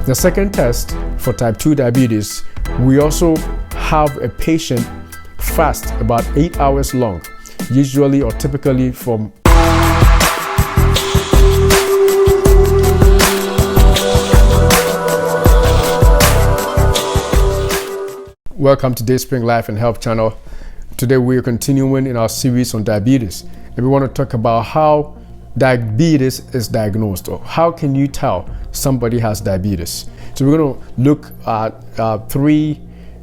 The second test for type 2 diabetes, we also have a patient fast about 8 hours long, usually or typically from Welcome to Dayspring Life and Health channel. Today we are continuing in our series on diabetes, and we want to talk about how diabetes is diagnosed, or how can you tell somebody has diabetes. So we're going to look at three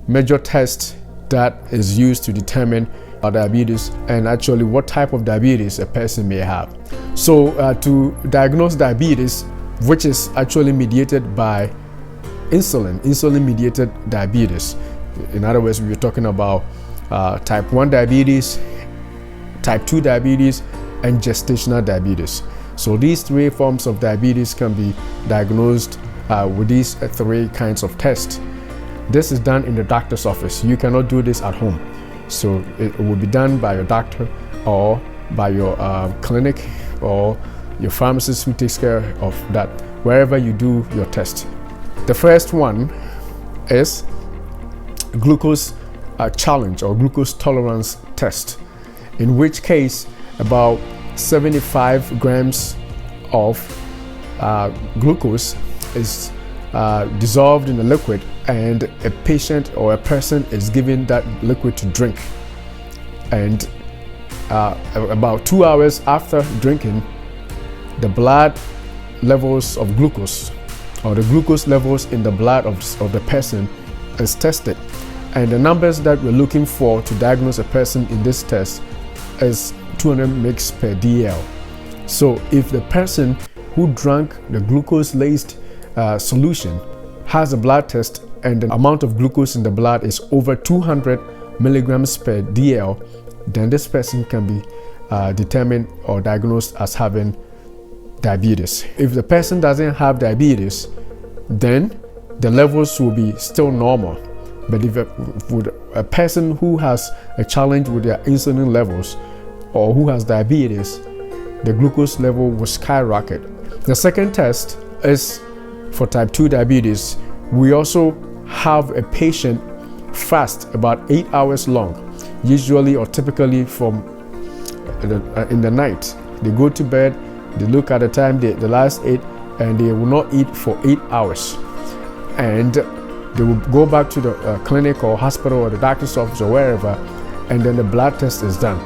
major tests that is used to determine diabetes and actually what type of diabetes a person may have. So to diagnose diabetes, which is actually mediated by insulin mediated diabetes. In other words, we're talking about type 1 diabetes, type 2 diabetes, and gestational diabetes. So these three forms of diabetes can be diagnosed with these three kinds of tests. This is done in the doctor's office. You cannot do this at home. So it will be done by your doctor or by your clinic or your pharmacist who takes care of that, wherever you do your test. The first one is glucose challenge or glucose tolerance test, in which case about 75 grams of glucose is dissolved in a liquid, and a patient or a person is given that liquid to drink, and about 2 hours after drinking, the blood levels of glucose or the glucose levels in the blood of the person is tested, and the numbers that we're looking for to diagnose a person in this test is 200 mg per dl. So if the person who drank the glucose-laced solution has a blood test and the amount of glucose in the blood is over 200 milligrams per dl, then this person can be determined or diagnosed as having diabetes. If the person doesn't have diabetes, then the levels will be still normal. But if a person who has a challenge with their insulin levels or who has diabetes, the glucose level will skyrocket. The second test is for type 2 diabetes. We also have a patient fast about 8 hours long, usually or typically from in the night. They go to bed, they look at the time, the last 8, and they will not eat for 8 hours. And they will go back to the clinic or hospital or the doctor's office or wherever, and then the blood test is done.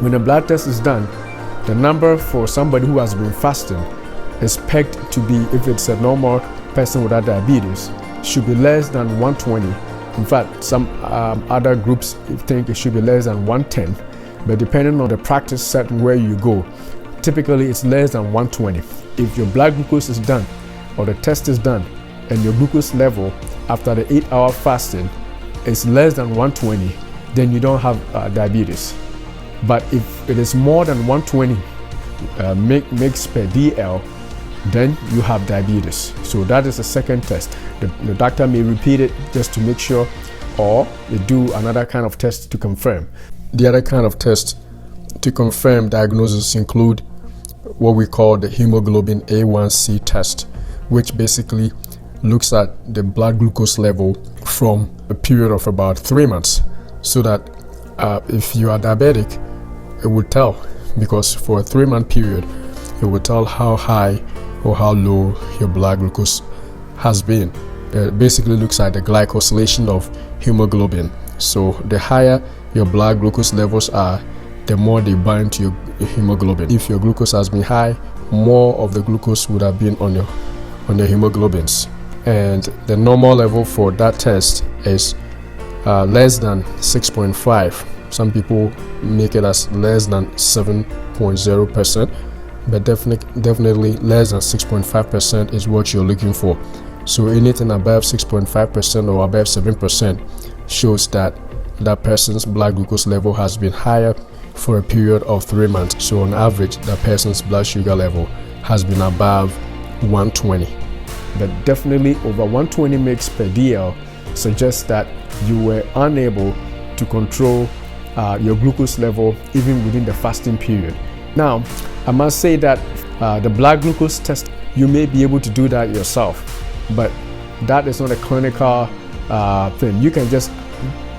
When the blood test is done, the number for somebody who has been fasting is pegged to be, if it's a normal person without diabetes, should be less than 120. In fact, some other groups think it should be less than 110, but depending on the practice set where you go, typically it's less than 120. If your blood glucose is done or the test is done and your glucose level after the 8-hour fasting is less than 120, then you don't have diabetes. But if it is more than 120 mg per dl, then you have diabetes. So that is the second test. The doctor may repeat it just to make sure, or they do another kind of test to confirm. The other kind of test to confirm diagnosis include what we call the Hemoglobin A1c test, which basically looks at the blood glucose level from a period of about 3 months, so that if you are diabetic, it would tell, because for a 3-month period, it will tell how high or how low your blood glucose has been. It basically looks at the glycosylation of hemoglobin. So the higher your blood glucose levels are, the more they bind to your hemoglobin. If your glucose has been high, more of the glucose would have been on your hemoglobins. And the normal level for that test is less than 6.5. Some people make it as less than 7.0%, but definitely less than 6.5% is what you're looking for. So anything above 6.5% or above 7% shows that that person's blood glucose level has been higher for a period of 3 months. So on average, that person's blood sugar level has been above 120. But definitely over 120 mg per dl suggests that you were unable to control your glucose level even within the fasting period. Now, I must say that the blood glucose test, you may be able to do that yourself. but that is not a clinical thing. You can just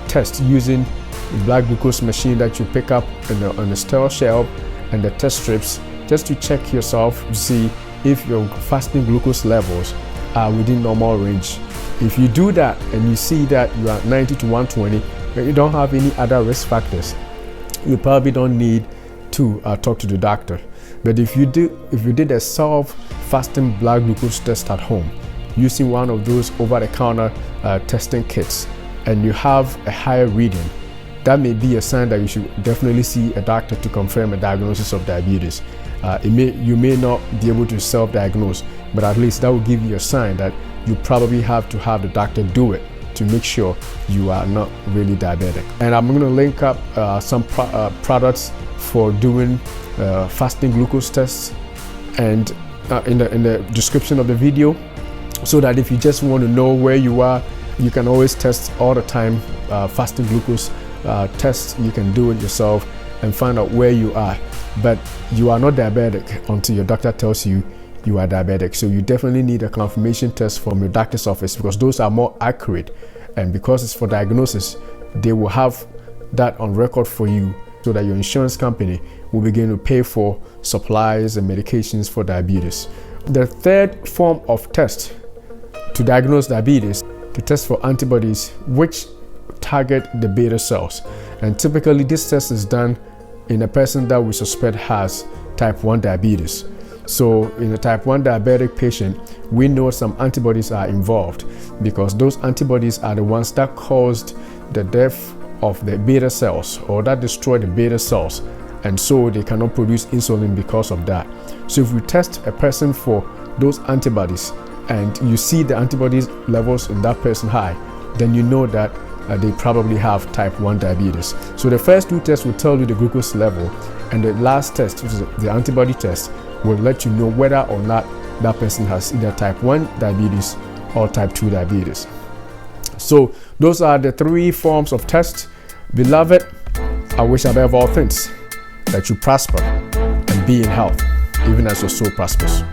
test using the blood glucose machine that you pick up on the store shelf and the test strips, just to check yourself to see if your fasting glucose levels are within normal range. If you do that and you see that you are 90 to 120, but you don't have any other risk factors, you probably don't need to talk to the doctor. But if you did a self-fasting blood glucose test at home using one of those over-the-counter testing kits, and you have a higher reading, that may be a sign that you should definitely see a doctor to confirm a diagnosis of diabetes. You may not be able to self-diagnose, but at least that will give you a sign that you probably have to have the doctor do it to make sure you are not really diabetic. And I'm going to link up some products for doing fasting glucose tests and in the description of the video, so that if you just want to know where you are, you can always test all the time. Fasting glucose tests, you can do it yourself and find out where you are. But you are not diabetic until your doctor tells you you are diabetic. So you definitely need a confirmation test from your doctor's office, because those are more accurate. And because it's for diagnosis, they will have that on record for you, so that your insurance company will begin to pay for supplies and medications for diabetes. The third form of test to diagnose diabetes, to test for antibodies which target the beta cells. And typically this test is done in a person that we suspect has type 1 diabetes. So in a type 1 diabetic patient, we know some antibodies are involved, because those antibodies are the ones that caused the death of the beta cells, or that destroy the beta cells, and so they cannot produce insulin because of that. So if we test a person for those antibodies and you see the antibodies levels in that person high, then you know that they probably have type 1 diabetes. So the first two tests will tell you the glucose level, and the last test, which is the antibody test, will let you know whether or not that person has either type 1 diabetes or type 2 diabetes. So those are the three forms of tests. Beloved, I wish above all things that you prosper and be in health, even as your soul prospers.